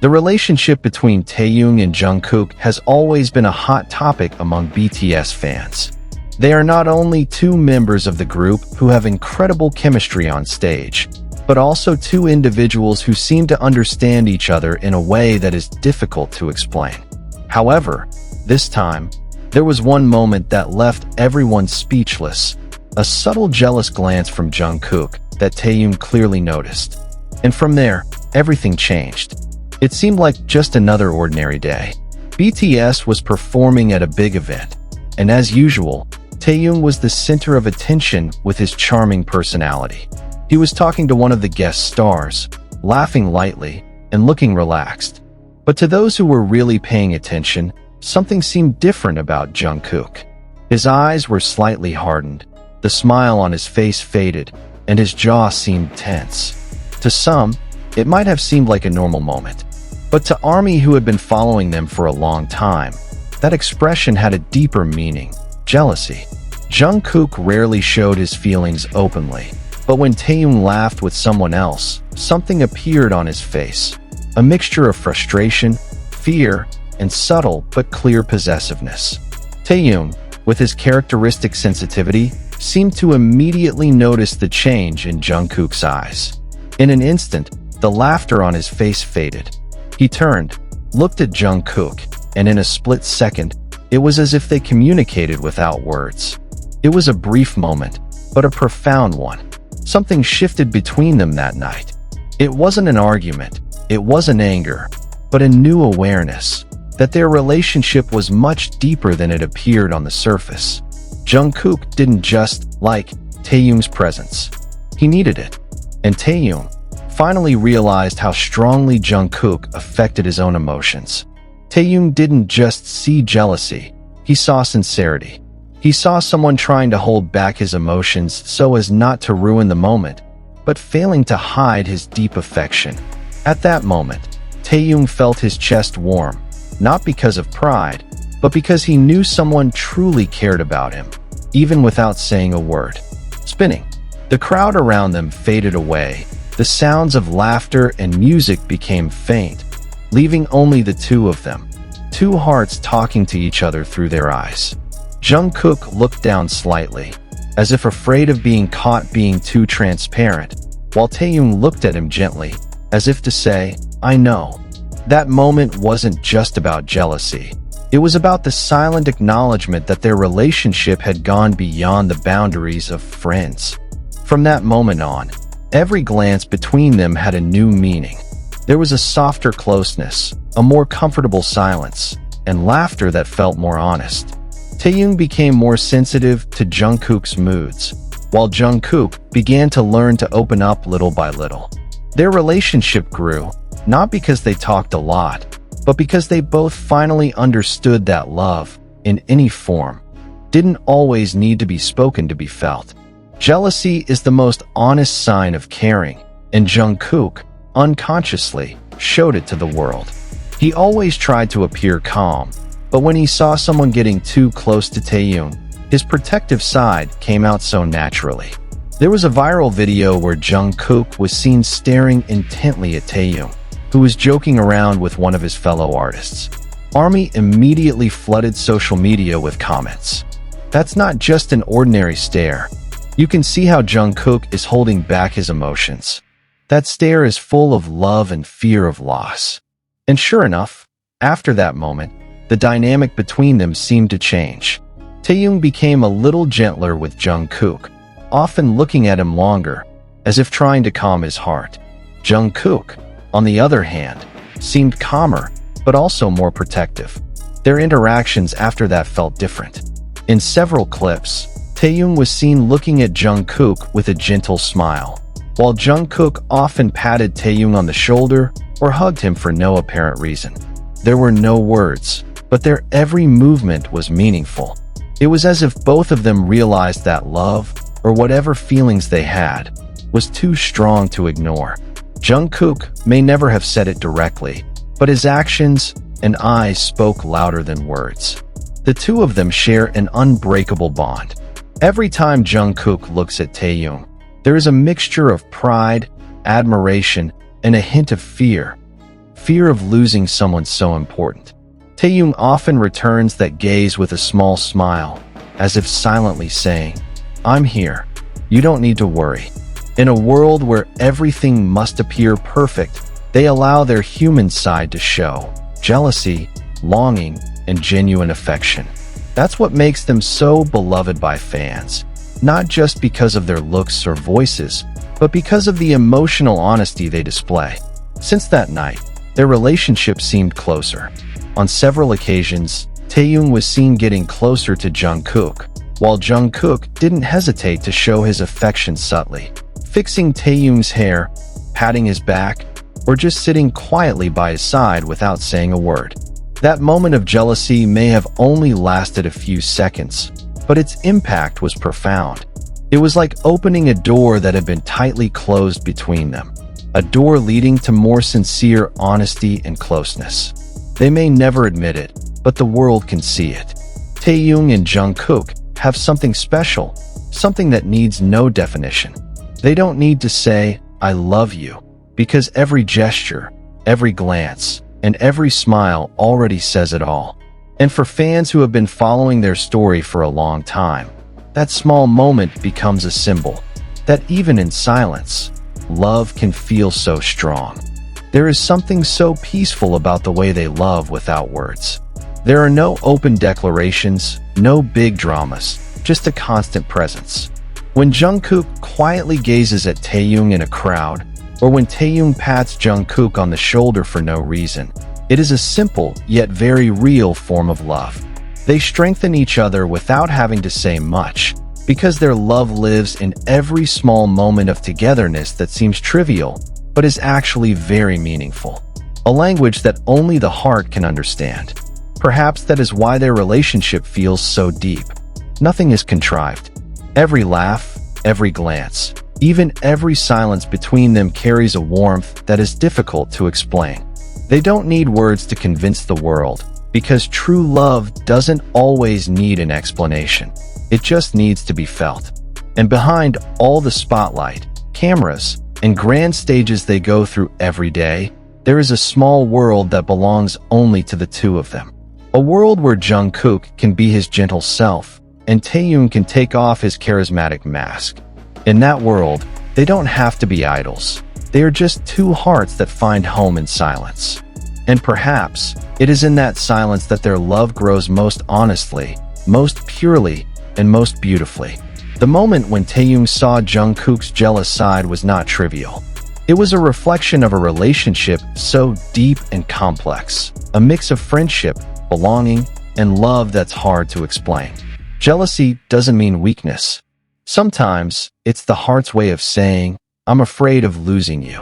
The relationship between Taehyung and Jungkook has always been a hot topic among BTS fans. They are not only two members of the group who have incredible chemistry on stage, but also two individuals who seem to understand each other in a way that is difficult to explain. However, this time, there was one moment that left everyone speechless, a subtle jealous glance from Jungkook that Taehyung clearly noticed. And from there, everything changed. It seemed like just another ordinary day. BTS was performing at a big event, and as usual, Taehyung was the center of attention with his charming personality. He was talking to one of the guest stars, laughing lightly and looking relaxed. But to those who were really paying attention, something seemed different about Jungkook. His eyes were slightly hardened, the smile on his face faded, and his jaw seemed tense. To some, it might have seemed like a normal moment. But to ARMY, who had been following them for a long time, that expression had a deeper meaning: jealousy. Jungkook rarely showed his feelings openly, but when Taehyung laughed with someone else, something appeared on his face. A mixture of frustration, fear, and subtle but clear possessiveness. Taehyung, with his characteristic sensitivity, seemed to immediately notice the change in Jungkook's eyes. In an instant, the laughter on his face faded. He turned, looked at Jungkook, and in a split second, it was as if they communicated without words. It was a brief moment, but a profound one. Something shifted between them that night. It wasn't an argument, it wasn't anger, but a new awareness that their relationship was much deeper than it appeared on the surface. Jungkook didn't just like Taehyung's presence. He needed it. And Taehyung finally realized how strongly Jungkook affected his own emotions. Taehyung didn't just see jealousy, he saw sincerity. He saw someone trying to hold back his emotions so as not to ruin the moment, but failing to hide his deep affection. At that moment, Taehyung felt his chest warm, not because of pride, but because he knew someone truly cared about him, even without saying a word. Spinning. The crowd around them faded away. The sounds of laughter and music became faint, leaving only the two of them, two hearts talking to each other through their eyes. Jungkook looked down slightly, as if afraid of being caught being too transparent, while Taehyung looked at him gently, as if to say, "I know." That moment wasn't just about jealousy. It was about the silent acknowledgement that their relationship had gone beyond the boundaries of friends. From that moment on, every glance between them had a new meaning. There was a softer closeness, a more comfortable silence, and laughter that felt more honest. Taehyung became more sensitive to Jungkook's moods, while Jungkook began to learn to open up little by little. Their relationship grew, not because they talked a lot, but because they both finally understood that love, in any form, didn't always need to be spoken to be felt. Jealousy is the most honest sign of caring, and Jungkook, unconsciously, showed it to the world. He always tried to appear calm, but when he saw someone getting too close to Taehyung, his protective side came out so naturally. There was a viral video where Jungkook was seen staring intently at Taehyung, who was joking around with one of his fellow artists. ARMY immediately flooded social media with comments. "That's not just an ordinary stare. You can see how Jungkook is holding back his emotions. That stare is full of love and fear of loss." And sure enough, after that moment, the dynamic between them seemed to change. Taehyung became a little gentler with Jungkook, often looking at him longer, as if trying to calm his heart. Jungkook, on the other hand, seemed calmer, but also more protective. Their interactions after that felt different. In several clips, Taehyung was seen looking at Jungkook with a gentle smile, while Jungkook often patted Taehyung on the shoulder or hugged him for no apparent reason. There were no words, but their every movement was meaningful. It was as if both of them realized that love, or whatever feelings they had, was too strong to ignore. Jungkook may never have said it directly, but his actions and eyes spoke louder than words. The two of them share an unbreakable bond. Every time Jungkook looks at Taehyung, there is a mixture of pride, admiration, and a hint of fear. fear of losing someone so important. Taehyung often returns that gaze with a small smile, as if silently saying, "I'm here. You don't need to worry." In a world where everything must appear perfect, they allow their human side to show: jealousy, longing, and genuine affection. That's what makes them so beloved by fans, not just because of their looks or voices, but because of the emotional honesty they display. Since that night, their relationship seemed closer. On several occasions, Taehyung was seen getting closer to Jungkook, while Jungkook didn't hesitate to show his affection subtly, fixing Taehyung's hair, patting his back, or just sitting quietly by his side without saying a word. That moment of jealousy may have only lasted a few seconds, but its impact was profound. It was like opening a door that had been tightly closed between them, a door leading to more sincere honesty and closeness. They may never admit it, but the world can see it. Taehyung and Jungkook have something special, something that needs no definition. They don't need to say, "I love you," because every gesture, every glance, and every smile already says it all. And for fans who have been following their story for a long time, that small moment becomes a symbol that even in silence, love can feel so strong. There is something so peaceful about the way they love without words. There are no open declarations, no big dramas, just a constant presence. When Jungkook quietly gazes at Taehyung in a crowd, or when Taehyung pats Jungkook on the shoulder for no reason, it is a simple yet very real form of love. They strengthen each other without having to say much, because their love lives in every small moment of togetherness that seems trivial, but is actually very meaningful. A language that only the heart can understand. Perhaps that is why their relationship feels so deep. Nothing is contrived. Every laugh, every glance, even every silence between them carries a warmth that is difficult to explain. They don't need words to convince the world, because true love doesn't always need an explanation. It just needs to be felt. And behind all the spotlight, cameras, and grand stages they go through every day, there is a small world that belongs only to the two of them. A world where Jungkook can be his gentle self, and Taehyung can take off his charismatic mask. In that world, they don't have to be idols. They are just two hearts that find home in silence. And perhaps, it is in that silence that their love grows most honestly, most purely, and most beautifully. The moment when Taehyung saw Jungkook's jealous side was not trivial. It was a reflection of a relationship so deep and complex, a mix of friendship, belonging, and love that's hard to explain. Jealousy doesn't mean weakness. Sometimes, it's the heart's way of saying, "I'm afraid of losing you."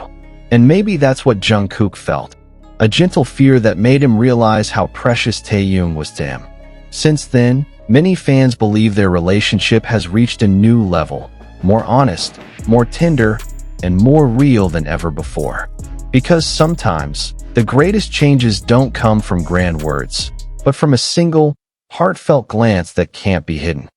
And maybe that's what Jungkook felt. A gentle fear that made him realize how precious Taehyung was to him. Since then, many fans believe their relationship has reached a new level, more honest, more tender, and more real than ever before. Because sometimes, the greatest changes don't come from grand words, but from a single, heartfelt glance that can't be hidden.